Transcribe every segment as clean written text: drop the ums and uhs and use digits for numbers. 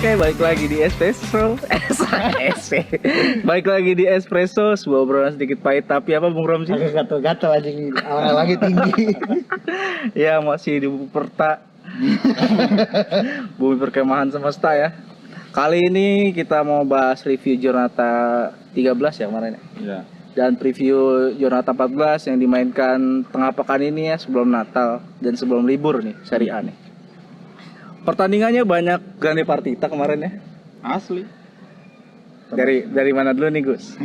Oke, balik lagi di Espresso. Balik lagi di Espresso, sebuah obrolan sedikit pahit tapi apa Bung Rom sih? Agak gatel-gatel aja nih, awal lagi tinggi. Ya, masih di Bumi Perta. Bumi Perkemahan Semesta ya. Kali ini kita mau bahas review Giornata 13 ya kemarin ya. Iya. Dan preview Giornata 14 yang dimainkan tengah pekan ini ya, sebelum Natal dan sebelum libur nih, Serie A nih. Pertandingannya banyak grande partita kemarin ya. Asli. Dari mana dulu nih Gus?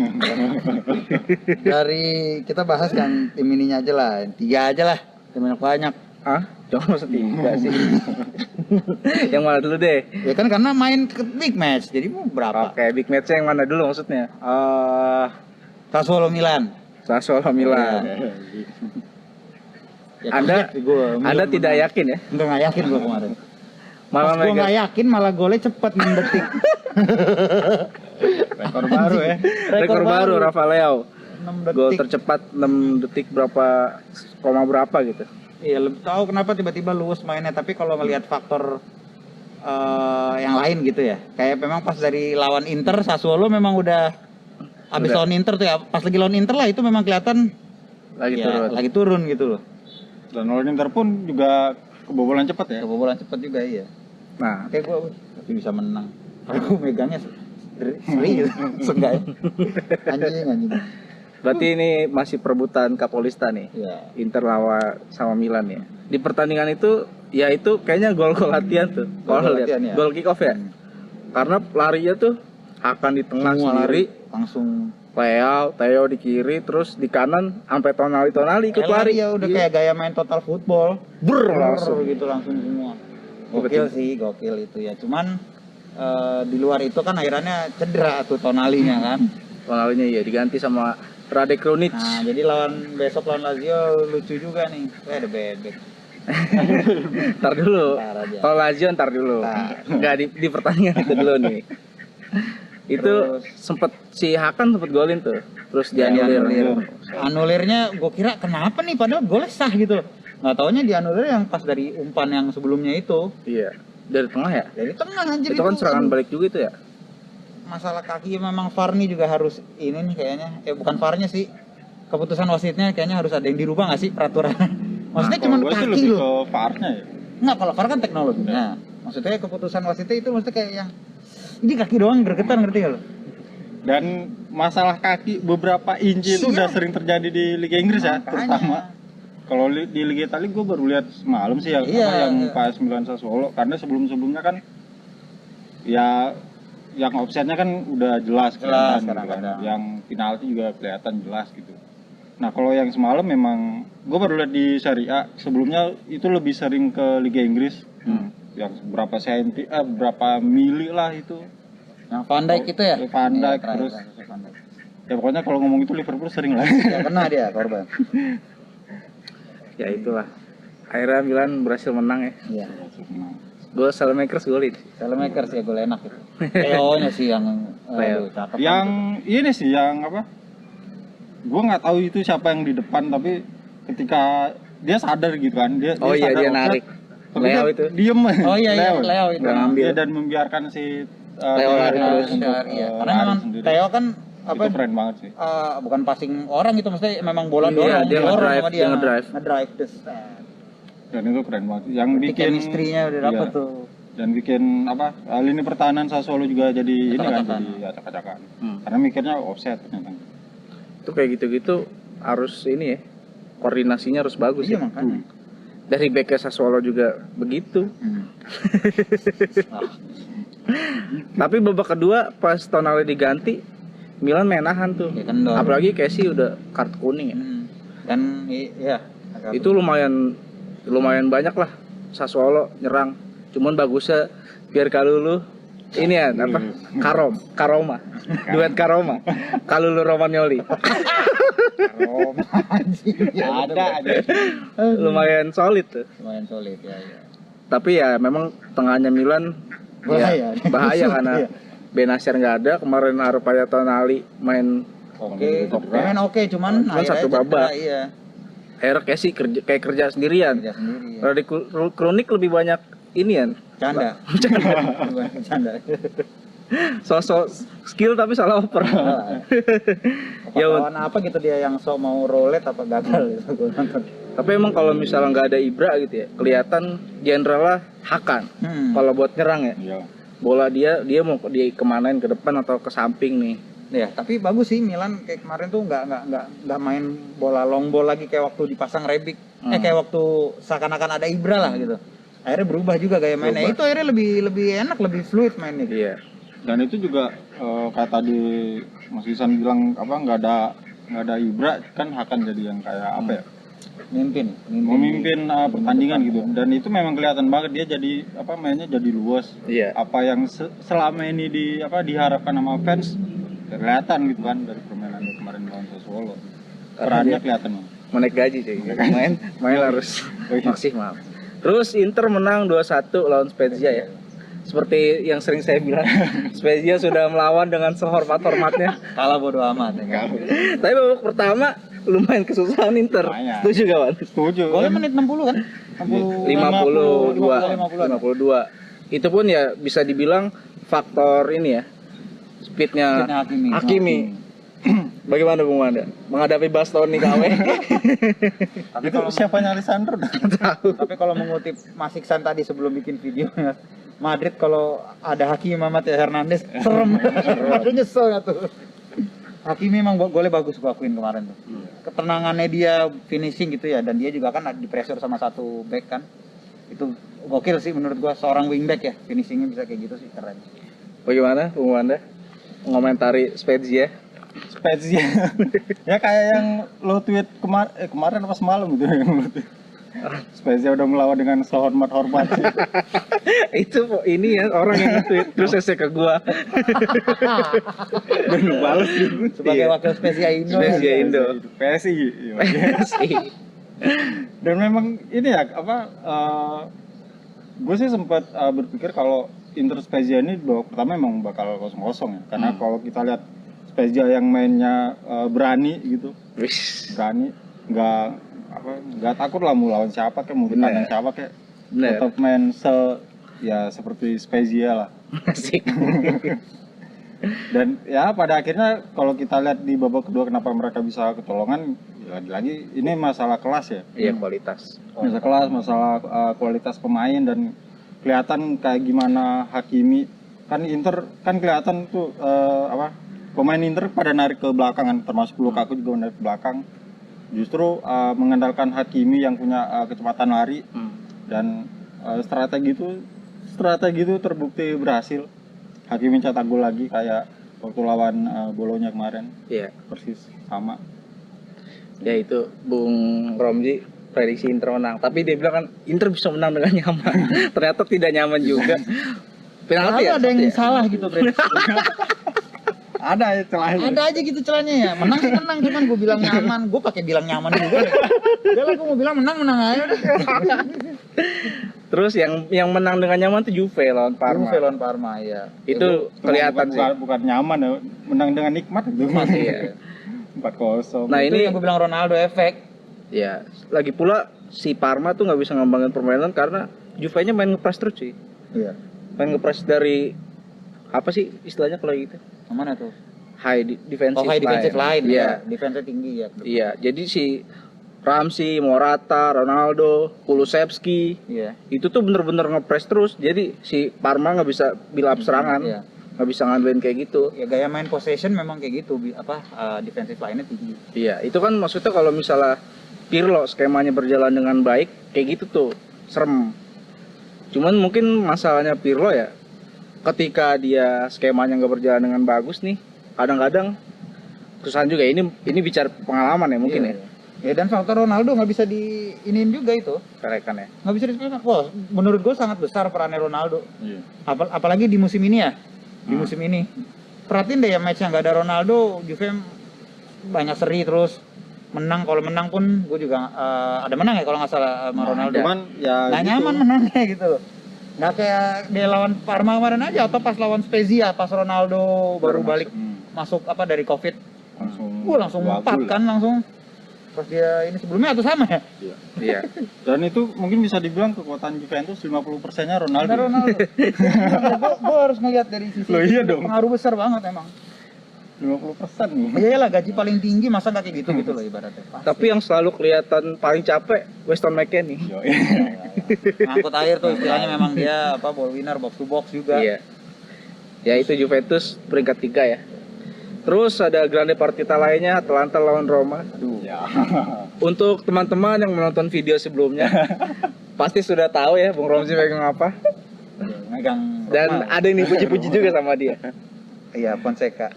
Dari kita bahas kan tim ininya aja lah, 3 aja lah, tim banyak. Ah, jangan maksud tiga sih. Yang mana dulu deh? Ya kan karena main ke big match, jadi mau berapa? Oke, big match yang mana dulu maksudnya? Sassuolo Milan. Sassuolo Milan. Ya, Anda tidak yakin ya? Udah nggak yakin gua kemarin. Malah Pas gua nggak yakin malah golnya cepet 6 detik. Rekor baru ya. rekor baru Rafa Leao. 6 detik. Gol tercepat 6 detik berapa gitu. Iya, lebih tahu kenapa tiba-tiba luwes mainnya, tapi kalau ngelihat faktor yang lain gitu ya. Kayak memang pas dari lawan Inter, Sassuolo memang udah habis lawan Inter tuh ya. Pas lagi lawan Inter lah itu memang kelihatan lagi turun gitu loh. Dan lawan Inter pun juga kebobolan cepat ya. Kebobolan cepat juga iya. Nah, Kayak gua tapi bisa menang. Aku megangnya seri gitu. Seenggak ya. Anjing. berarti ini masih perebutan Kapolista nih. Iya. Inter lawan sama Milan ya. Di pertandingan itu ya itu kayaknya gol-gol latihan tuh. Gol Kalau lihat latihan ya. gol kick off ya. Karena larinya tuh akan di tengah Semua sendiri, lari, langsung Theo di kiri, terus di kanan sampai tonali ikut lari. ya udah kayak gaya main total football. Langsung. Gitu langsung semua. Gokil itu ya. Cuman di luar itu kan akhirnya cedera tuh Tonalinya kan. Tonalinya ya diganti sama Radek Krunic. Nah, jadi besok lawan Lazio lucu juga nih. Ada bebek. Ntar dulu. Ntar aja. Kalau Lazio ntar dulu. Ntar. Enggak di pertandingan itu dulu nih. Itu sempet si Hakan sempet golin tuh. Terus dianulir. Anulirnya gue kira kenapa nih padahal golnya sah gitu loh. Nggak taunya dianulir yang pas dari umpan yang sebelumnya itu. Iya. Dari tengah ya? Dari tengah anjir Itu kan serangan balik juga itu ya? Masalah kaki memang VAR nih juga harus ini nih kayaknya. Bukan VAR-nya sih. Keputusan wasitnya kayaknya harus ada yang dirubah nggak sih peraturan? Maksudnya cuma Kalau gua sih kaki lebih loh. ke VAR-nya ya. Enggak, kalau VAR kan teknologi. Nah, maksudnya keputusan wasitnya itu maksudnya kayak yang ini kaki doang gregetan, ngerti gak lo? Dan masalah kaki beberapa inci itu udah sering terjadi di Liga Inggris ya, terutama. Kalau di Liga Italia gue baru lihat semalam sih yang pas Milan Sassuolo, karena sebelum-sebelumnya kan ya yang offsetnya kan udah jelas kelihatan gitu kan. Yang penalti juga kelihatan jelas gitu. Nah kalau yang semalam memang gue baru lihat di Serie A, sebelumnya itu lebih sering ke Liga Inggris. Yang berapa mili lah itu. Yang Van Dijk itu ya? Van Dijk terus. Ya pokoknya kalau ngomong itu Liverpool sering lah. Ya kena dia korban. Ya itulah. Akhirnya Milan berhasil menang ya. Iya. Gol Saelemaekers golin. Saelemaekers ya gol enak itu. Theo-nya sih yang cakep. Yang ini sih yang apa? Gue nggak tahu itu siapa yang di depan, tapi ketika dia sadar gitu kan, dia dia narik. Leo itu. Diem. Oh iya Leo itu. Dia dan membiarkan si Leo lari terus. Karena memang Theo kan apa? Itu keren banget sih. Bukan passing orang itu, maksudnya memang bola Iya, dorong. dia ngedrive. Ngedrive terus. Dan itu keren banget. Yang bikin istrinya udah dapet tuh. Dan bikin apa? Lini pertahanan Sassuolo juga jadi ini kan, jadi acak-acakan. Karena mikirnya offset ternyata. Itu kayak gitu-gitu harus ini ya. Koordinasinya harus bagus Iya ya. makanya. Dari back Sassuolo juga begitu. Tapi babak kedua pas Tonali diganti, Milan menahan tuh. Ya, kendor. Apalagi Kessie udah kartu kuning ya. Dan iya. Itu lumayan banyak lah Sassuolo nyerang. Cuman bagusnya biar Kalulu ini ya apa? Karoma. Duet Karoma. Kalulu Romagnoli. Karoma anjing. Ada aja. Lumayan solid tuh. Lumayan solid ya. Tapi ya memang tengahnya Milan bahaya karena Benacer nggak ada. Kemarin Arpaia Tonali main oke, cuman satu babak. Iya. Akhirnya Kessie kerja sendirian. Radek Krunic lebih banyak ini ya. Canda. Canda. Sosok skill tapi salah oper. Ya lawan apa gitu dia yang sok mau roulette apa gagal gitu gua nonton. Tapi emang kalau misalnya nggak ada Ibra gitu ya, kelihatan jenderalnya Hakan. Kalau buat nyerang ya, Iya. bola dia mau kemanain, ke depan atau ke samping nih. Ya, tapi bagus sih Milan kayak kemarin tuh nggak main bola long ball lagi kayak waktu dipasang Rebic. Kayak waktu seakan-akan ada Ibra lah gitu. Akhirnya berubah juga gaya mainnya. Itu akhirnya lebih enak, lebih fluid mainnya. Iya. Dan itu juga kayak tadi Mas Isan bilang apa nggak ada Ibra kan akan jadi yang kayak apa ya? Memimpin pertandingan gitu. Dan itu memang kelihatan banget dia jadi apa mainnya jadi luas. Iya. Apa yang selama ini diharapkan sama fans kelihatan gitu kan dari permainan kemarin lawan Sassuolo. Perannya kelihatan. Menaik gaji cuy. Main harus maksimal. Terus Inter menang 2-1 lawan Spezia ya. Seperti yang sering saya bilang, Spezia sudah melawan dengan sehormat-hormatnya. Kalah bodo amat ya. Tapi babak pertama lumayan kesusahan Inter. Lumayan. Setuju kawan? Setuju. Golnya menit 60 kan? 52. Itu pun ya bisa dibilang faktor ini ya. Speednya Hakimi. Bagaimana Bung Wanda menghadapi Bastoni KW? Tapi Itu siapanya Lisandro dah. Tapi kalau mengutip Mas Iksan tadi sebelum bikin video, Madrid kalau ada Hakimi sama Theo Hernandez serem. Aduh nyesel ya tuh. Hakimi memang golnya bagus gua akuin kemarin tuh. Ketenangannya dia finishing gitu ya, dan dia juga kan di pressure sama satu back kan. Itu gokil sih menurut gua, seorang wingback ya, finishingnya bisa kayak gitu sih, keren. Bagaimana Bung Wanda mengomentari Spezia? Ya kayak yang lo tweet kemarin apa semalam gitu yang lo tweet. Spezia udah melawan dengan sehormat-hormat. Itu ini ya orang yang nge-tweet terus saya ke gua. Dan lu balas gitu. Sebagai Iya. wakil Spezia Indo. Spezia Indo. PSI. Dan memang ini ya apa gue sih sempat berpikir kalau Inter Spezia ini babak pertama memang bakal 0-0 ya. Karena kalau kita lihat Spezia yang mainnya berani gitu. Berani, nggak takut lah mau lawan siapa kayak mau bertanding siapa kayak. Tetap main seperti Spezia lah. Asik. Dan ya pada akhirnya kalau kita lihat di babak kedua kenapa mereka bisa kecolongan, ya lagi-lagi ini masalah kelas ya. Iya, kualitas. Masalah kelas, masalah kualitas pemain, dan kelihatan kayak gimana Hakimi kan Inter kan kelihatan tuh pemain Inter pada narik ke belakang kan, termasuk Lukaku juga narik ke belakang. Justru mengandalkan Hakimi yang punya kecepatan lari dan strategi itu terbukti berhasil. Hakimi cetak gol lagi kayak waktu lawan Bolonya kemarin. Iya. Persis sama. Ya itu Bung Romzi prediksi Inter menang. Tapi dia bilang kan Inter bisa menang dengan nyaman. Ternyata tidak nyaman juga. Penalti ya? Ada yang salah gitu prediksi. Ada ya celahnya. Ada aja gitu celahnya ya. Menang sih menang, cuman gue bilang nyaman. Gue pakai bilang nyaman juga. Udah lah, gue mau bilang menang aja udah. Terus yang menang dengan nyaman tuh Juve lawan Parma. Juve lawan Parma ya. Itu kelihatan sih. Bukan nyaman ya, menang dengan nikmat itu. Iya. 4-0. Nah, Itu ini yang gue bilang Ronaldo efek. ya, lagi pula si Parma tuh nggak bisa ngembangin permainan karena Juve-nya main ngepres terus sih. Iya. Main ngepres dari apa sih istilahnya kalau gitu? Yang mana tuh? Defensive High defensive line. Iya. Ya. Defense tinggi ya. Iya, jadi si Ramsey, Morata, Ronaldo, Kulusevski Iya. itu tuh bener-bener ngepres terus. Jadi si Parma nggak bisa build up serangan, Iya. nggak bisa ngandelin kayak gitu. Ya gaya main possession memang kayak gitu, defensive line-nya tinggi. Iya, itu kan maksudnya kalau misalnya Pirlo skemanya berjalan dengan baik, kayak gitu tuh serem. Cuman mungkin masalahnya Pirlo ya, ketika dia skemanya nggak berjalan dengan bagus nih, kadang-kadang kesusahan juga. Ini bicara pengalaman ya mungkin Iya. Ya dan faktor Ronaldo nggak bisa diinin juga itu. Kerekan ya. Nggak bisa disepelekan. Wah, menurut gue sangat besar perannya Ronaldo. Iya. Apalagi di musim ini ya. Di musim ini. Perhatiin deh ya match yang nggak ada Ronaldo, Juve banyak seri terus. Menang, kalau menang pun gue juga ada menang ya kalau nggak salah sama Ronaldo. Cuman ya Nggak gitu. nyaman menangnya gitu. Nggak kayak dia lawan Parma kemarin aja, atau pas lawan Spezia pas Ronaldo baru balik masuk dari Covid. langsung Langsung 4 kan langsung. pas dia ini sebelumnya atau sama ya? Iya. Dan itu mungkin bisa dibilang kekuatan Juventus 50%-nya Ronaldo. Ronaldo. Gue harus ngeliat dari sisi Loh, iya itu, dong. pengaruh besar banget emang. 50% nih. Iya lah, gaji paling tinggi masa nggak kayak gitu gitu loh ibaratnya. Pasti. Tapi yang selalu kelihatan paling capek Weston McKennie. Yo, Ngangkut air tuh istilahnya memang dia apa ball winner box to box juga. Iya. Ya itu Juventus peringkat 3 ya. Terus ada grande partita lainnya, Atalanta lawan Roma. Aduh. Ya. Untuk teman-teman yang menonton video sebelumnya, pasti sudah tahu ya Bung Romzi megang apa. Megang Dan Roma. ada yang dipuji-puji juga sama dia. Iya, Fonseca.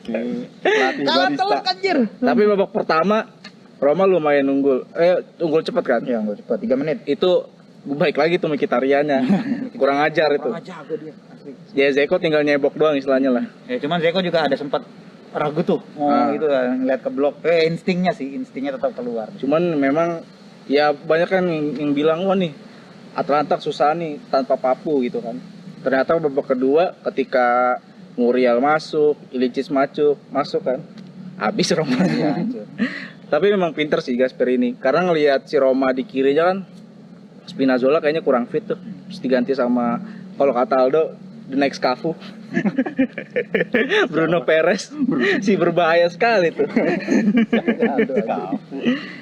Pelatih Kalah barista. telur anjir. Tapi babak pertama Roma lumayan unggul. Unggul cepet kan? Ya, enggak cepat 3 menit. Itu baik lagi tuh Mkhitaryannya. Kurang ajar itu. Kurang jago dia. Asli. Ya Zeko tinggal nyebok doang istilahnya lah. Ya cuman Zeko juga ada sempat ragu tuh mau gitu ngeliat ke blok. Instingnya tetap keluar. Cuman memang ya banyak kan yang bilang wah nih Atalanta susah nih tanpa Papu gitu kan. Ternyata babak kedua ketika Muriel masuk, Ilicic masuk kan. Habis Roma. Iya, hancur. Tapi memang pinter sih Gasperini karena ngelihat si Roma di kirinya kan Spinazzola kayaknya kurang fit tuh. Terus diganti sama kalau kata Aldo the next Cafu. Bruno Perez si berbahaya sekali tuh.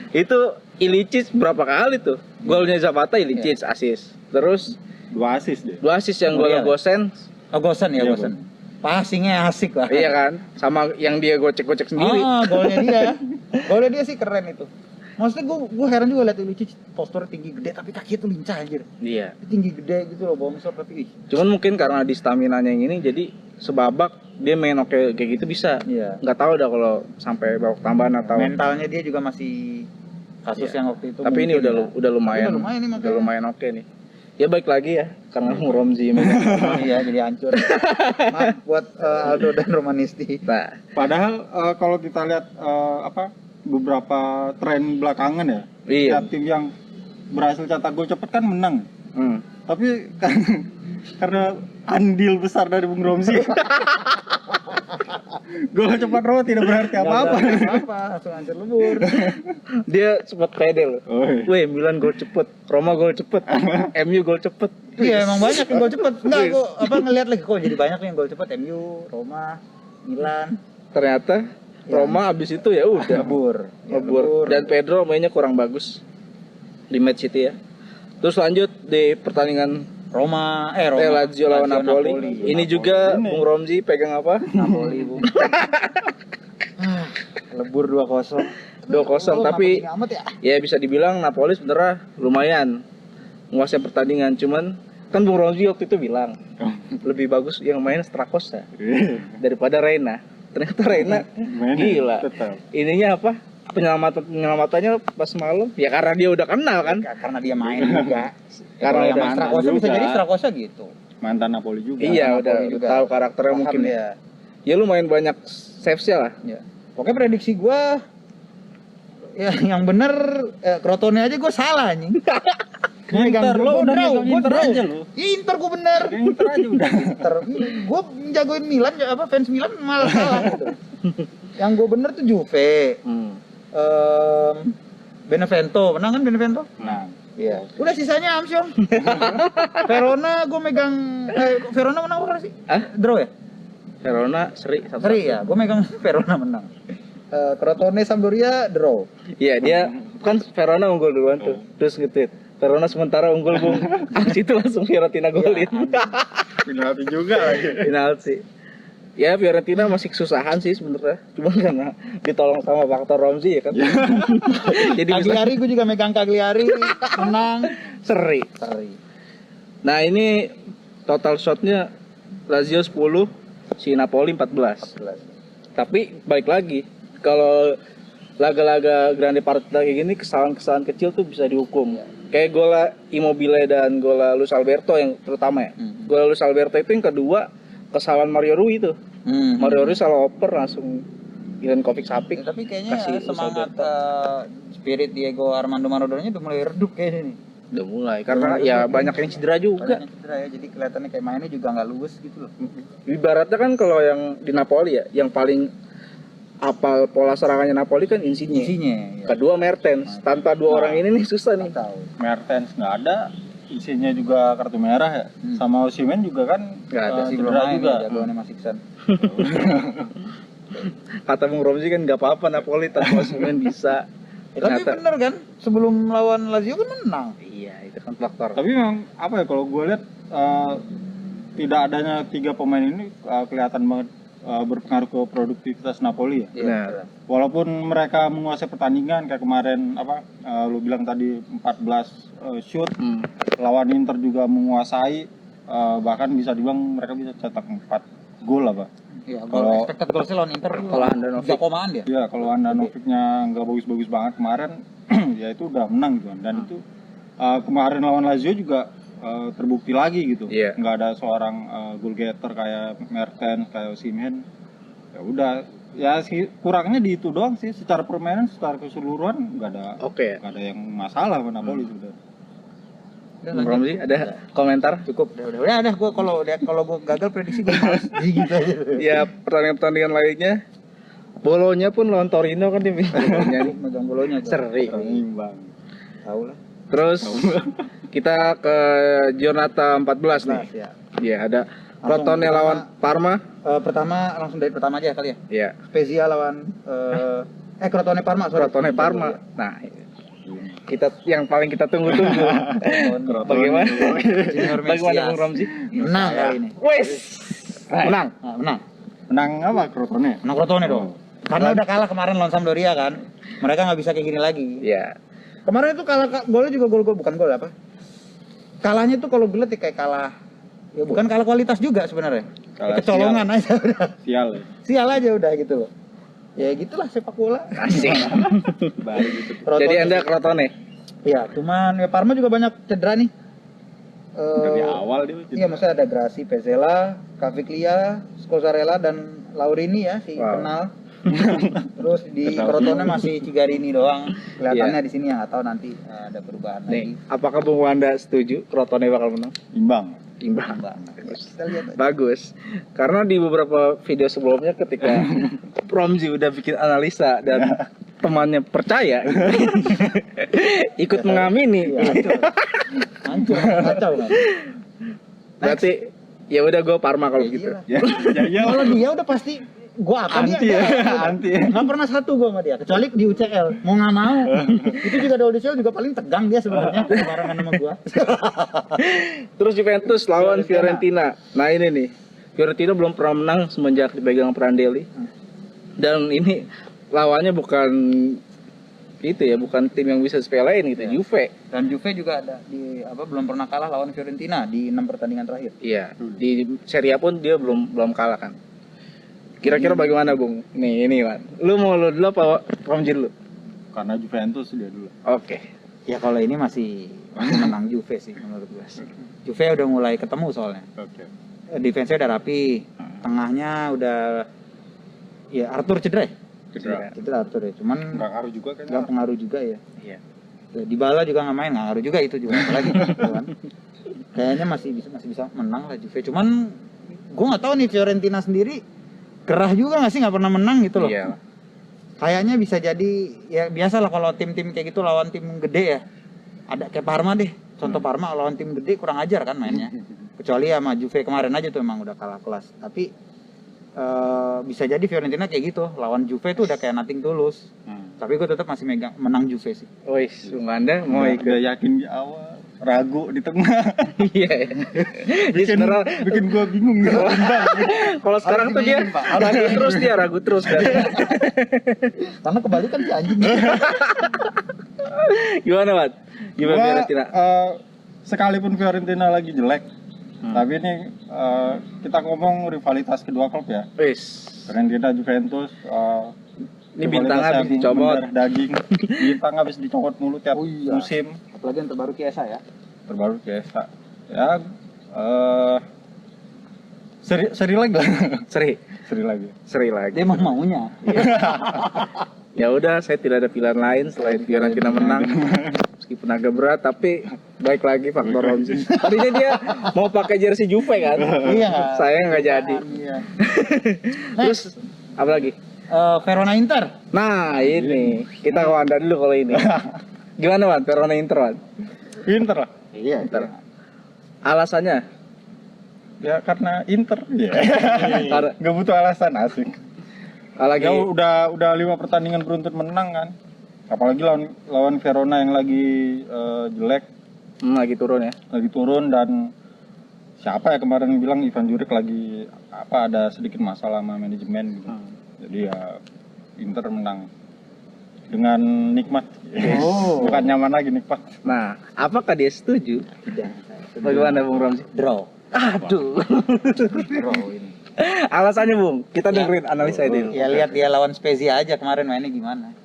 Itu Ilicic berapa kali tuh? Golnya Zapata Ilicic assist. Terus 2 assist deh. 2 assist yang golnya Iya. Gosen. Oh, Gosen ya, Iya, Gosen. Passingnya asik lah. Iya kan? Sama yang dia gocek-gocek sendiri. Golnya dia. Golnya dia sih keren itu. Maksudnya gue heran juga liat Ilicic postur tinggi gede tapi kakinya tuh lincah anjir. Iya. Tinggi gede gitu loh, bongsor tapi ih. Cuman mungkin karena di stamina-nya yang ini jadi sebabak dia main oke kayak gitu bisa. Iya. Nggak tahu dah kalau sampai babak tambahan atau Mentalnya dia juga masih kasus Iya. yang waktu itu. tapi ini mungkin udah lumayan. Udah lumayan nih makanya. Udah lumayan oke nih. Ya baik lagi ya karena Bung Romzi Iya, jadi hancur. Maaf buat Aldo dan Romanisti. Nah, Padahal kalau kita lihat beberapa tren belakangan ya, Iya. tiap tim yang berhasil cetak gol cepat kan menang. Tapi karena andil besar dari Bung Romzi, gol cepat Roma tidak berarti apa-apa. Apa? Langsung hancur lebur. dia sempat pede loh. Oh, iya. Weh, Milan gol cepet, Roma gol cepet, MU gol cepet. Iya, emang banyak yang gol cepet. Enggak, gue ngeliat lagi kok jadi banyak yang gol cepet. MU, Roma, Milan, Ternyata Roma abis itu ya udah lebur. ngebur. Dan Pedro mainnya kurang bagus di match itu ya. Terus lanjut di pertandingan Roma, Lazio lawan Napoli. Ini juga Bung Romzi pegang apa? Napoli, Bung. Lebur 2-0. 2-0 tapi amat ya. ya bisa dibilang Napoli sebenarnya lumayan menguasai pertandingan, cuman kan Bung Romzi waktu itu bilang lebih bagus yang main Strakosa daripada Reina. Ternyata Reina Mainnya gila. tetap. Ininya apa? Penyelamatannya pas malam ya karena dia udah kenal kan. Karena dia main juga. Karena Kalau yang udah main Strakosa mantan bisa juga. jadi Strakosa gitu. Mantan Napoli juga. Iya Napoli udah juga. tahu karakternya Paham mungkin. dia. Ya lumayan banyak saves lah. Ya. Pokoknya prediksi gua ya yang bener Crotone aja gua salah anjing. Inter lo udah megang Inter aja lo. Ya Inter gua bener. Inter aja udah. Inter. Gua jagoin Milan ya apa fans Milan malah salah gitu. Yang gua bener tuh Juve. Benevento, menang kan Benevento? Nah, Iya. Udah sisanya Amsyong. Verona gua megang Verona menang apa sih? Hah? Draw ya? Verona seri 1-1. Seri ya, gua megang Verona menang. Crotone Sampdoria draw. Iya dia kan Verona unggul duluan tuh. Terus nge-tweet Verona sementara unggul Bung. Abis itu langsung Fiorentina golin. penalti juga lagi. Penalti. Ya Fiorentina masih kesusahan sih sebenarnya. Cuma karena ditolong sama faktor Romzi ya kan. Jadi bisa Cagliari gue juga megang Cagliari menang seri. seri. Nah ini total shotnya Lazio 10, si Napoli 14. Tapi balik lagi kalau laga-laga grande partita kayak gini kesalahan-kesalahan kecil tuh bisa dihukum. Kayak gola Immobile dan gola Luis Alberto yang terutama ya. Gola Luis Alberto itu yang kedua kesalahan Mario Rui tuh. Mario Rui salah oper langsung Milenkovic sapik. Tapi kayaknya kasih Luis semangat Alberto. spirit Diego Armando Maradona-nya udah mulai redup kayaknya nih. Udah mulai karena ya banyak yang cedera juga. Banyak cedera ya, jadi kelihatannya kayak mainnya juga nggak luwes gitu loh. Ibaratnya kan kalau yang di Napoli ya, yang paling apal pola serangannya Napoli kan Insigne. Isinya. Ya. Kedua Mertens. Tanpa dua orang ini nih susah nih. Tahu. Mertens nggak ada, isinya juga kartu merah ya. Sama Osimhen juga kan Nggak ada Masih belum cedera main juga. ya, jagoannya Mas Iksan. Kata Bung Romzi kan nggak apa-apa Napoli tanpa Osimhen bisa. Tapi Ternyata- bener kan, sebelum lawan Lazio kan menang. Iya, itu kan faktor. Tapi memang apa ya, kalau gue lihat tidak adanya 3 pemain ini kelihatan banget berpengaruh ke produktivitas Napoli ya. Benar. Walaupun mereka menguasai pertandingan kayak kemarin lu bilang tadi 14 shoot, lawan Inter juga menguasai, bahkan bisa dibilang mereka bisa cetak 4 gol apa. Iya, Kalau- expected goalsnya lawan Inter Kalau Handanovic. 3 komaan dia. Ya kalau Handanovic-nya nggak bagus-bagus banget kemarin, ya itu udah menang gitu kan. Dan itu kemarin lawan Lazio juga terbukti lagi gitu. Iya. Nggak ada seorang goal getter kayak Mertens, kayak Osimhen. Ya udah, ya sih kurangnya di itu doang sih. Secara permainan, secara keseluruhan nggak ada Oke. nggak ada yang masalah sama Napoli sebenarnya. Udah, Bung lanjut. Romzi ada komentar? Cukup. Udah gua kalau gua gagal prediksi gua males. Gitu aja. Ya, pertandingan-pertandingan lainnya Bolonya pun lawan Torino kan dia bolonya nih. Megang bolonya. Sering. Imbang. Tahu lah. Terus kita ke Giornata 14 nih. Ya. Iya, ada Langsung Crotone pertama- lawan Parma. Pertama langsung dari pertama aja kali ya. Iya, Spezia lawan Crotone Parma, sorry. Crotone Parma. Nah, kita yang paling kita tunggu-tunggu. Bagaimana? Junior Bagaimana Mesias. Bung Romzi? Menang kali ini. Wes. Menang. Nah, menang. Menang apa Crotone? Menang Crotone dong. Karena udah kalah kemarin lawan Sampdoria kan. Mereka nggak bisa kayak gini lagi. Iya. Kemarin itu kalah golnya juga gol bukan gol apa? Kalahnya tuh kalau gue lihat ya kayak kalah. Ya bukan kalah kualitas juga sebenarnya. Kalah Kecolongan aja udah. Sial ya. Sial aja udah gitu loh. Ya gitulah sepak bola. Asik. Baru gitu. Crotone Jadi Anda sih. Crotone. Iya, cuman ya Parma juga banyak cedera nih. Dari awal dia. Iya, maksudnya ada Grassi, Pezzella, Caviglia, Scozzarella dan Laurini ya si Wow. kenal. Terus di Crotone masih Cigarini doang. Kelihatannya di sini ya, nggak tahu nanti ada perubahan Nih, lagi. apakah Bung Wanda setuju Crotone bakal menang? Imbang. Imbang. Kita lihat aja. Bagus. Karena di beberapa video sebelumnya ketika Romzi udah bikin analisa dan temannya percaya ikut mengamini. Iya, hancur, kacau kan. Berarti ya udah gue Parma kalau Ya gitu. iyalah. Ya iya. Kalau dia udah pasti gua apa Anti dia? ya, anti. Nggak pernah satu gua sama dia, kecuali di UCL. Mau nggak mau. Itu juga di UCL juga paling tegang dia sebenarnya barengan sama gua. Terus Juventus lawan Fiorentina. Nah ini nih, Fiorentina belum pernah menang semenjak dipegang Prandelli. Dan ini lawannya bukan itu ya, bukan tim yang bisa sepelein gitu, Ya. Juve. Dan Juve juga ada di belum pernah kalah lawan Fiorentina di 6 pertandingan terakhir. Iya, di Serie A pun dia belum kalah kan. Kira-kira bagaimana Bung? Nih ini Wan. Lu mau lu dulu apa Romji dulu? Karena Juventus dia dulu. Oke. Ya kalau ini masih menang Juve sih menurut gua. Juve udah mulai ketemu soalnya. Oke. Defense-nya udah rapi, tengahnya udah ya Arthur cedera. Cedera. Cedera Arthur ya. Cuman Nggak ngaruh juga kan? nggak pengaruh juga ya. Iya. Dybala juga nggak main, nggak ngaruh juga itu juga apalagi gitu kan. Kayaknya masih bisa menang lah Juve. Cuman gua nggak tahu nih Fiorentina sendiri gerah juga nggak sih, nggak pernah menang gitu loh. Iya. Kayaknya bisa jadi ya biasa lah kalau tim-tim kayak gitu lawan tim gede ya. Ada kayak Parma deh. Contoh Parma lawan tim gede kurang ajar kan mainnya. Kecuali sama Juve kemarin aja tuh emang udah kalah kelas. Tapi bisa jadi Fiorentina kayak gitu. Lawan Juve tuh udah kayak nothing tulus. Tapi gue tetap masih megang menang Juve sih. Wis, Bung Anda mau Udah ikut? yakin di awal, ragu di tengah. Iya. Dia sebenarnya bikin gua bingung gitu. kalau sekarang tuh dia dimainin, Pak. ragu terus kan. Karena kebalikan si anjing. Gimana, Wat? Gimana Gua, Fiorentina? sekalipun Fiorentina lagi jelek, tapi ini kita ngomong rivalitas kedua klub ya. Wis. Fiorentina Juventus. Ini bintang rivalitas habis yang dicopot. mendarah daging. Bintang habis dicopot mulu tiap Oh iya. musim. Apalagi yang terbaru Kiesa ya. Terbaru Chiesa. Ya, seri lagi lah. Seri lagi. Seri lagi. Dia mau maunya. Ya udah, saya tidak ada pilihan lain selain Fiorentina menang. Meskipun agak berat, tapi baik lagi faktor Romzi. Tadinya dia mau pakai jersey Juve kan? Iya. Saya nggak jadi. Iya. Terus apa lagi? Verona Inter. Nah, ini kita ke Wanda dulu kalau ini. Gimana, Wan? Verona Inter, Wan? Inter lah. Iya. Alasannya? Ya karena Inter. Iya. Karena Nggak butuh alasan, asik. lagi Ya udah 5 pertandingan beruntun menang kan. Apalagi lawan Verona yang lagi jelek, lagi turun ya. lagi turun, dan siapa ya kemarin bilang Ivan Juric lagi ada sedikit masalah sama manajemen gitu. Jadi ya Inter menang dengan nikmat. Oh. Bukan nyaman lagi, nikmat. Nah, apakah dia setuju? Tidak. Bagaimana Bung Ramzi? Draw. Aduh. Draw ini. Alasannya, Bung. Kita dengerin analisa dulu. Ya lihat dia lawan Spezia aja kemarin mainnya gimana.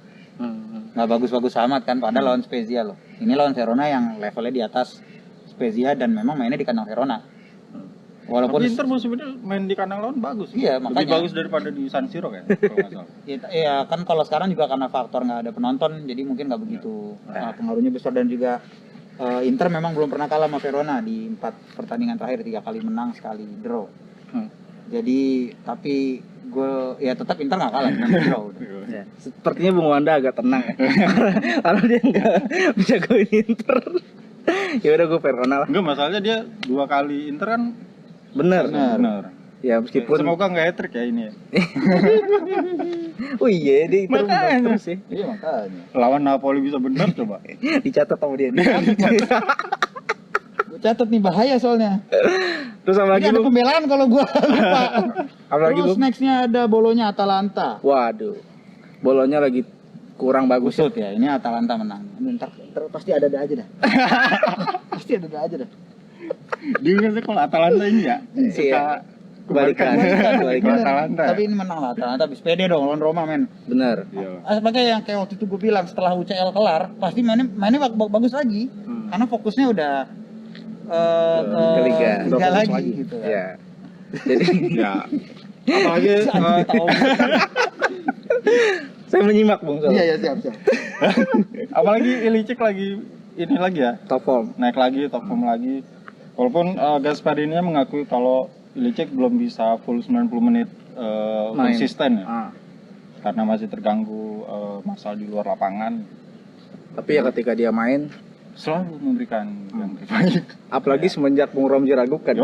Nggak bagus-bagus amat kan, padahal lawan Spezia loh. Ini lawan Verona yang levelnya di atas Spezia dan memang mainnya di kandang Verona. Walaupun Tapi Inter musim ini main di kandang lawan bagus. Iya, Lebih makanya. bagus daripada di San Siro kan, kalau nggak salah. ya kan kalau sekarang juga karena faktor nggak ada penonton, jadi mungkin nggak begitu pengaruhnya besar, dan juga Inter memang belum pernah kalah sama Verona di 4 pertandingan terakhir, 3 kali menang, sekali draw. Jadi tapi gue ya tetap Inter nggak kalah, cuma draw. Ya, sepertinya Bung Wanda agak tenang ya. Karena dia nggak bisa goin Inter. Ya udah gue Verona lah. Enggak, masalahnya dia 2 kali Inter kan. Bener. Benar. Ya meskipun Semoga nggak hat-trick ya ini ya. oh iya dia Inter Makanya. terus sih. Iya makanya. Lawan Napoli bisa benar coba. Dicatat sama dia. Gue catat nih, bahaya soalnya. Terus sama Ini lagi ada Bung. pembelaan kalau gue lupa. Apalagi Terus Bung. nextnya ada Bolonya Atalanta. Waduh. Bolonya lagi kurang bagus. Usut ya, ini Atalanta menang. Ntar pasti ada aja dah. Pasti ada aja dah. Dia biasanya kalau Atalanta ini ya suka Kebalikan. Kebalikan. Atalanta. Tapi ini menang lah Atalanta, habis pede dong lawan Roma men. Bener. Iya. Sebagai yang kayak waktu itu gue bilang, setelah UCL kelar pasti mainnya bagus lagi. Karena fokusnya udah Ke liga. liga lagi gitu. Ya. Jadi Ya. Apalagi Tahu. saya menyimak Bung. Iya ya, siap. apalagi Ilicic lagi ini lagi ya, Top form. naik lagi, top form lagi. Walaupun Gasperini mengakui kalau Ilicic belum bisa full 90 menit Main. konsisten ya. Ah. Karena masih terganggu masalah di luar lapangan. Tapi ya ketika dia main, Selalu memberikan yang terbaik. apalagi semenjak Bung Romzi ragukan.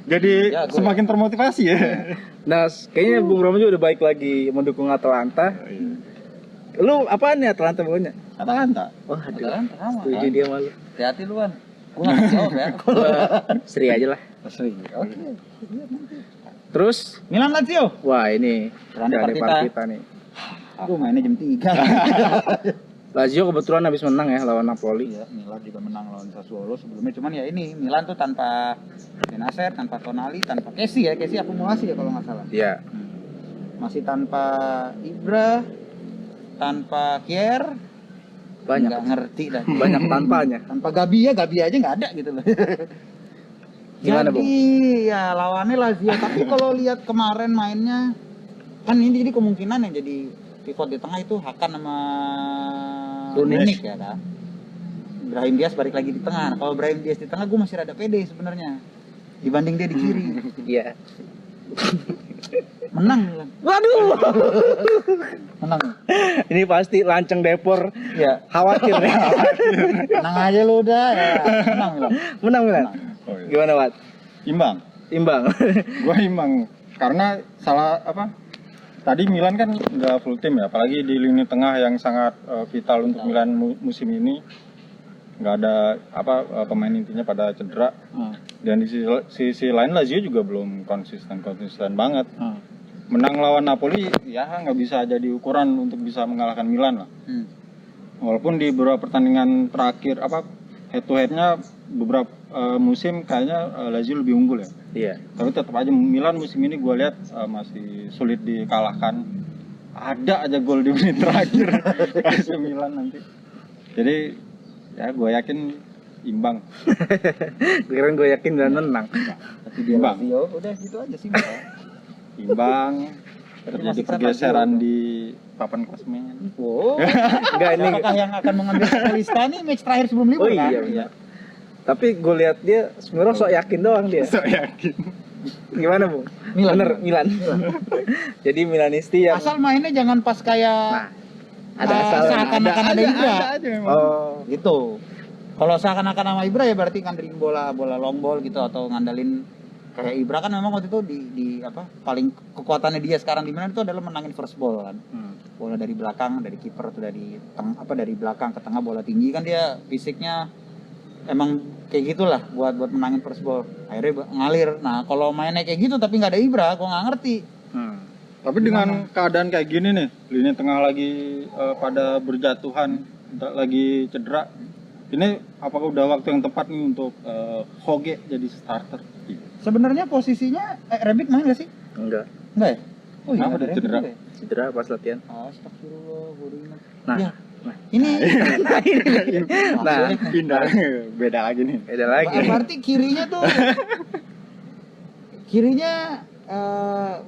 Jadi Ya, gue semakin termotivasi ya. Nah, kayaknya Bung Romzi udah baik lagi mendukung Atalanta. Lu apaan nih Atalanta pokoknya? Atalanta. Wah, aduh. Atalanta sama. Setuju dia malu. Hati-hati lu kan. Gue nggak jawab ya. Seri aja lah. Oke. Terus, Milan Lazio. wah ini Grande Grande Partita. Partita nih. Gue mainnya jam 3. Lazio kebetulan habis menang ya lawan Napoli. Iya, Milan juga menang lawan Sassuolo sebelumnya. Cuman ya ini Milan tuh tanpa Benacer, tanpa Tonali, tanpa Kessi ya. Kessi akumulasi ya kalau nggak salah. Iya. Masih tanpa Ibra, tanpa Kier. Banyak. Nggak ngerti dah. Banyak tanpanya. Tanpa Gabi aja nggak ada gitu loh. Gimana, Jadi ya lawannya Lazio. Tapi kalau lihat kemarin mainnya, kan ini jadi kemungkinan yang jadi pivot di tengah itu Hakan sama Lunik ya kan. Brahim Diaz balik lagi di tengah. Nah, kalau Brahim Diaz di tengah gue masih rada pede sebenarnya dibanding dia di kiri. Iya. Menang Milan. Waduh. Menang. Ini pasti lanceng Depor. Ya, Khawatir ya. menang aja lu udah ya. Menang Milan. Menang Milan. Oh, iya. Gimana, Wat? Imbang. Imbang. Gua imbang karena salah apa? Tadi Milan kan nggak full tim ya, apalagi di lini tengah yang sangat vital untuk Milan musim ini. Nggak ada pemain intinya pada cedera. Dan di sisi lain Lazio juga belum konsisten banget. Menang lawan Napoli ya nggak bisa jadi ukuran untuk bisa mengalahkan Milan lah. Walaupun di beberapa pertandingan terakhir head to headnya beberapa musim kayaknya Lazio lebih unggul ya. Iya. Tapi tetap aja Milan musim ini gue lihat masih sulit dikalahkan. Ada aja gol di menit terakhir kasih Milan nanti. Jadi ya gue yakin imbang. Kirain gue yakin dan menang. Tapi dia Imbang. Lazio udah gitu aja sih. Imbang. Terjadi masih keren pergeseran Lazio. di papan klasemen. Wow. Enggak ini. Apakah yang akan mengambil Kalista nih match terakhir sebelum libur Oh iya, kan? iya. Tapi gue lihat dia sebenarnya sok yakin doang dia. So yakin. Gimana, Bung? Milan. Bener, Milan. Jadi Milanisti yang Asal mainnya jangan pas kayak ada asal. seakan-akan ada Ibra. Ada aja memang. Oh, Gitu. Kalau seakan-akan sama Ibra ya berarti ngandelin bola long ball gitu atau ngandelin kayak Ibra kan memang waktu itu di apa paling kekuatannya dia sekarang di Milan itu adalah menangin first ball kan. Bola dari belakang, dari kiper atau dari dari belakang ke tengah bola tinggi kan dia fisiknya emang kayak gitulah buat menangin first ball. Akhirnya ngalir. Nah, kalau mainnya kayak gitu tapi nggak ada Ibra, gua nggak ngerti. Tapi dengan keadaan kayak gini nih, lini tengah lagi pada berjatuhan, lagi cedera. Ini apakah udah waktu yang tepat nih untuk Hoge jadi starter? Sebenarnya posisinya Rebic main gak sih? enggak. Enggak ya? Oh iya, Kenapa ada dia Rebic cedera? juga ya? Cedera pas latihan. Astagfirullah, baru ingat. Nah. Ya, ini Nah, Pindah beda lagi nih. beda lagi. berarti kirinya tuh kirinya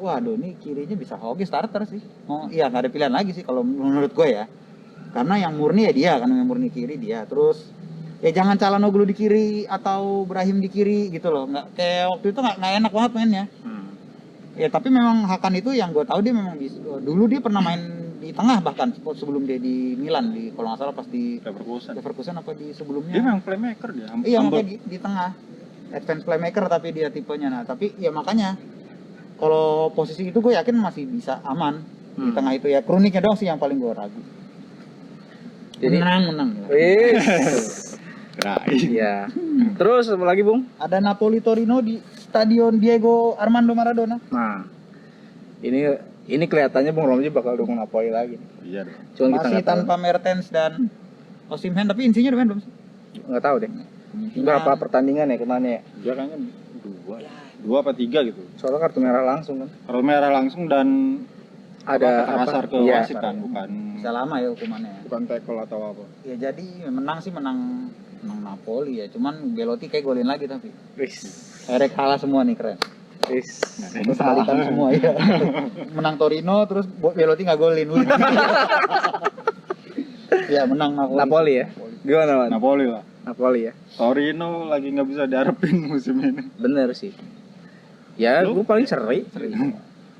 waduh nih kirinya bisa Hoge starter sih. Oh iya nggak ada pilihan lagi sih kalau menurut gue ya. Karena yang murni ya dia kan yang murni kiri dia. Terus ya jangan Calhanoglu di kiri atau Brahim di kiri gitu loh. Nggak kayak waktu itu nggak enak banget mainnya. Ya tapi memang Hakan itu yang gue tahu dia memang bisa. Dulu dia pernah main di tengah bahkan sebelum dia di Milan di kalau nggak salah pas di Leverkusen apa di sebelumnya. Dia memang playmaker dia. Iya makanya di tengah advance playmaker tapi dia tipenya nah tapi ya makanya kalau posisi itu gue yakin masih bisa aman di tengah itu ya Kroniknya doang sih yang paling gue ragu. Jadi menang. wis. Iya. Terus apa lagi, Bung? Ada Napoli Torino di Stadion Diego Armando Maradona. Nah. Ini kelihatannya Bung Romji bakal dukung Napoli lagi. Iya dong. Cuman kita Masih nggak tahu. tanpa Mertens dan Osimhen tapi Insigne udah main belum sih? Nggak tahu deh. Berapa pertandingan ya kemana ya? Dia kayaknya dua apa tiga gitu. Soalnya kartu merah langsung kan. Kartu merah langsung dan Ada kasar ke Iya. wasit kan, bukan Bisa lama ya hukumannya. bukan tackle atau apa. Ya jadi menang sih menang Napoli ya. Cuman Belotti kayak golin lagi tapi. Wis. Akhirnya kalah semua nih keren. Wis. Terus balikan semua ya. Menang Torino terus Belotti nggak golin. Ya menang Napoli. Napoli ya. Gimana, Wan? Napoli lah. Napoli ya. Torino lagi nggak bisa diharapin musim ini. Bener sih. Ya, Lu? gue paling seri.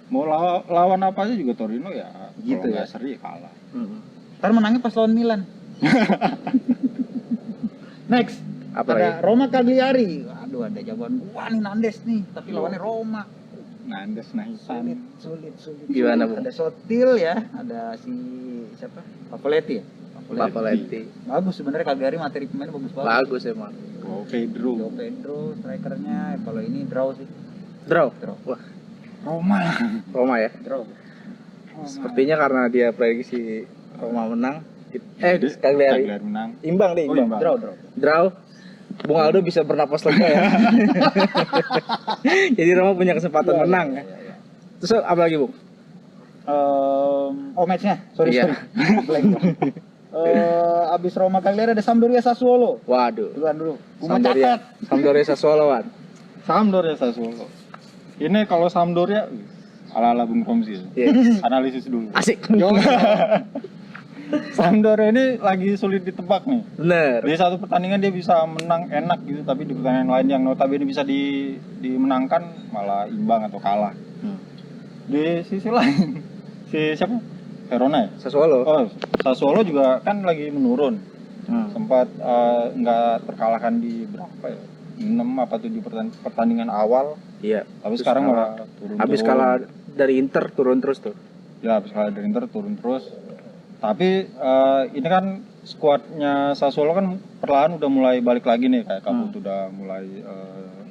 Mau lawan apa aja juga Torino ya. Gitu Kalau nggak ya? seri kalah. Ntar menangnya pas lawan Milan. Next. Apa ada lagi? Roma Cagliari. Aduh ada jawaban gua nih Nandes nih. Tapi lawannya Roma. Nandes Nahisan. Sulit. Gimana, Bung? Ada Sotil ya. Ada si siapa? Pavoletti ya. Pavoletti. Bagus sebenarnya Cagliari materi pemain bagus banget. Bagus emang. Oh, Pedro. Joao Pedro strikernya. Kalau ini draw sih. Draw. Draw. Wah, Roma. Roma ya. Draw. Sepertinya karena dia prediksi Roma menang. Jadi, Cagliari menang. imbang deh, Oh, imbang. imbang. Draw. Bung Aldo bisa bernapas lega ya. Jadi Roma punya kesempatan menang. Iya. Terus apa lagi, Bung? Matchnya. Sorry. Iya. Blank. Abis Roma Cagliari ada Sampdoria Sassuolo. Waduh. Duluan dulu. Gua mencatat. Sampdoria Sassuolo, Wan. Sampdoria Sassuolo. Ini kalau Sampdoria ala-ala Bung Romzi. Yes. Analisis dulu. Asik. Sampdoria ini lagi sulit ditebak nih. Bener. Di satu pertandingan dia bisa menang enak gitu, tapi di pertandingan lain yang notabene bisa dimenangkan malah imbang atau kalah. Di sisi lain, si siapa? Verona ya? Sassuolo. Oh, Sassuolo juga kan lagi menurun. Sempat nggak terkalahkan di berapa ya? 6 apa 7 pertandingan awal. Iya. Tapi Terus sekarang kalah. malah turun. Habis kalah dari Inter turun terus tuh. Ya, habis kalah dari Inter turun terus. Tapi ini kan skuadnya Sassuolo kan perlahan udah mulai balik lagi nih, kayak Caputo udah mulai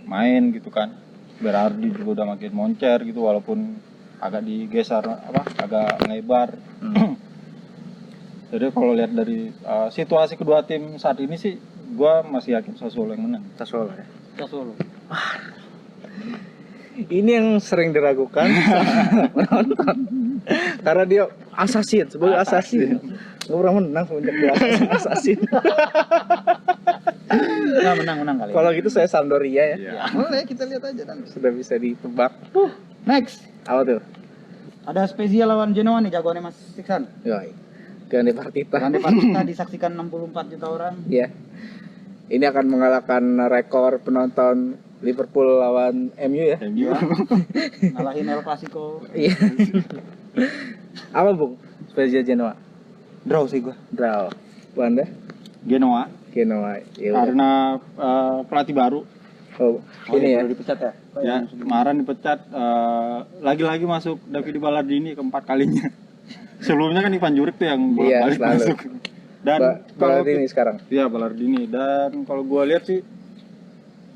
main gitu kan. Berardi juga udah makin moncer gitu walaupun agak digeser agak lebar. Jadi kalau lihat dari situasi kedua tim saat ini sih gua masih yakin Sassuolo yang menang. Sassuolo ya. Sassuolo. Ini yang sering diragukan penonton. Karena dia assassin, sebagai assassin. Gak pernah menang semenjak dia assassin. Nah, menang kali. Kalau gitu saya Sampdoria ya. Iya. Ya, boleh kita lihat aja nanti. Sudah bisa ditebak. Next. Apa tuh? Ada Spezia lawan Genoa nih jagoannya Mas Siksan. Yoi. Grande Partita. Grande Partita disaksikan 64 juta orang. Iya. Ini akan mengalahkan rekor penonton Liverpool lawan MU ya. MU. Ngalahin El Clasico. Iya. Apa Bung? Spezia Genoa. Draw sih gua. Draw. Anda? Genoa Genoa. Ya udah. karena pelatih baru. Oh, ini ya. Baru dipecat ya. Ya, kemarin dipecat lagi-lagi masuk Davide Ballardini keempat kalinya. Sebelumnya kan Ivan Juric tuh yang Iya, bolak-balik selalu. masuk. Dan Ballardini sekarang. Iya, Ballardini. Dan kalau gua lihat sih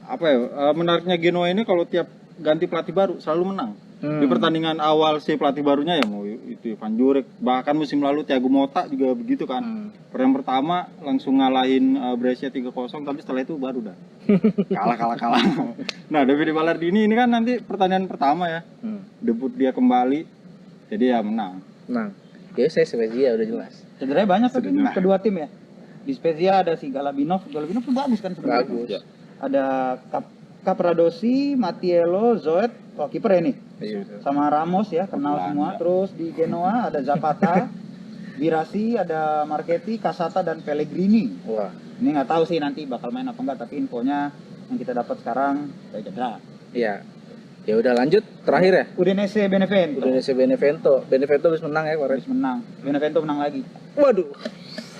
apa ya, menariknya Genoa ini kalau tiap ganti pelatih baru selalu menang. Di pertandingan awal si pelatih barunya ya mau itu Ivan Juric, bahkan musim lalu Thiago Motta juga begitu kan. Pertandingan pertama langsung ngalahin Brescia 3-0, tapi setelah itu baru dah kalah. Nah, Davide Ballardini ini kan nanti pertandingan pertama ya. Debut dia kembali. Jadi ya menang. Nah, ya saya Spezia udah jelas. Cederanya banyak tapi Cederanya. kedua tim ya. Di Spezia ada si Galabinov tuh bagus kan sebenarnya. Bagus. Ada Capradossi, Mattiello, Zoet, kiper ya nih. Iya. Sama Ramos ya, kenal Belanda. semua. Terus di Genoa ada Zapata, Birasi, ada Marchetti, Casata dan Pellegrini. Wah. Ini nggak tahu sih nanti bakal main apa enggak, tapi infonya yang kita dapat sekarang kayak cedera. Iya. Ya udah lanjut terakhir ya. Udinese Benevento. Udinese Benevento. Benevento habis menang ya kemarin. Habis menang. Benevento menang lagi. Waduh.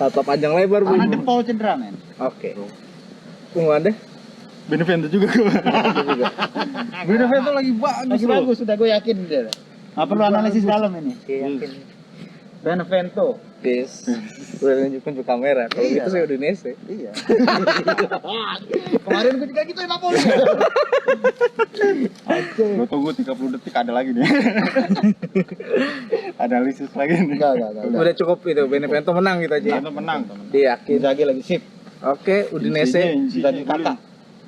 Tata panjang lebar Bu. Karena Depol cedera men. Oke. Bung Anda? Benevento juga gua. juga. Benevento lagi bagus. Lagi loh. bagus, sudah gue yakin dia. Nggak perlu analisis dalam ini. Yakin. Benevento. Guys, udah nunjuk kamera. Kalau Iya. gitu saya Udinese. Iya. Kemarin gue juga gitu ya Napoli. Gua tunggu 30 detik ada lagi nih. Analisis lagi nih. Enggak. Udah cukup itu. Benevento menang gitu aja. ya. Benevento menang. Dia yakin. Inzaghi lagi sip. Oke, Udinese. Inzaghi kata.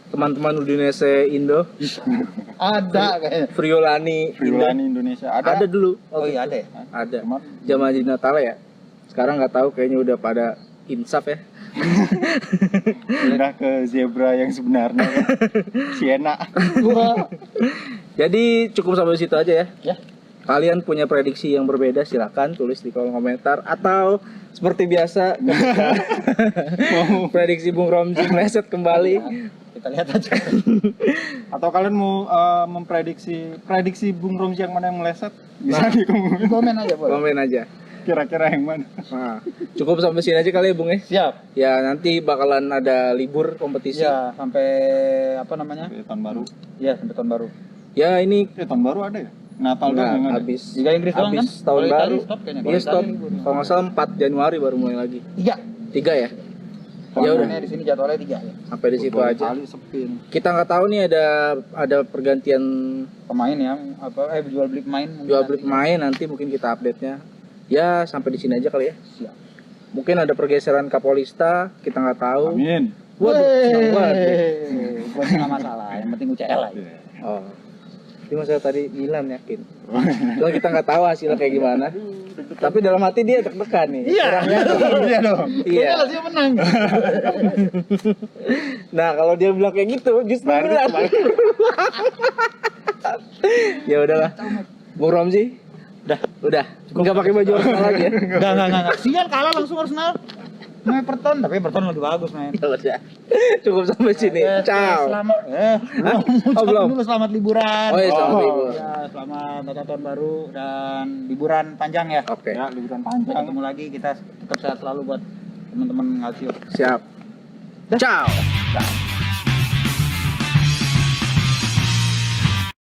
Teman-teman Udinese Indo, Ada kayaknya. Friulani Indo. Friulani Indonesia Ada dulu. Oh iya ada ya. Ada. Kemarin. Zaman di Natal ya. Sekarang nggak tahu kayaknya udah pada insaf ya. Pindah ke zebra yang sebenarnya kan. Siena. Jadi cukup sampai situ aja ya. Ya. Kalian punya prediksi yang berbeda silakan tulis di kolom komentar atau seperti biasa prediksi Bung Romzi meleset kembali. Kita lihat aja. Atau kalian mau prediksi Bung Romzi yang mana yang meleset? Bisa di komen. Komen aja boleh. Komen aja. Kira-kira yang mana? Nah, cukup sampai sini aja kali ya Bung ya. Siap. Ya nanti bakalan ada libur kompetisi. Iya, sampai apa namanya? Tahun baru. Iya, sampai tahun baru. Ya ini Tahun baru ada ya? Natal enggak, doang yang ada. habis Liga Inggris doang kan? habis tahun Kalau baru. Itali stop kayaknya. Iya Kalau stop. Itali libur. Kalau nggak salah 4 Januari baru mulai lagi. Iya. 3 ya. Ya udah Di sini jadwalnya 3 ya. sampai di situ Football aja. Itali sepi nih. Kita nggak tahu nih ada pergantian Pemain ya, jual beli pemain mungkin jual beli nanti. pemain nanti mungkin kita update-nya. Ya sampai di sini aja kali ya. Siap. Mungkin ada pergeseran Kapolista, kita nggak tahu. Amin. Waduh, senang banget. Buat nggak masalah, yang penting UCL lah. Oh. Itu masalah tadi Milan yakin. Cuma kita nggak tahu hasilnya kayak gimana. Tapi dalam hati dia deg-degan nih. Iya, iya dong. Iya. Lazio menang. Nah, kalau dia bilang kayak gitu, justru Milan. Ya udahlah. Bung Romzi, udah. Nggak pakai baju Arsenal lagi ya? Enggak. Sial kalah langsung Arsenal. Sama Everton, tapi Everton lebih bagus, men. Ya udah. Cukup sampai sini. Ciao. Selamat. Oh, belum. Dulu selamat liburan. Oh, iya, selamat liburan. Ya, selamat Natal tahun baru dan liburan panjang ya. Oke. Ya, liburan Sampai panjang. ketemu lagi, kita tetap sehat selalu buat teman-teman Lazio. Siap. Ciao.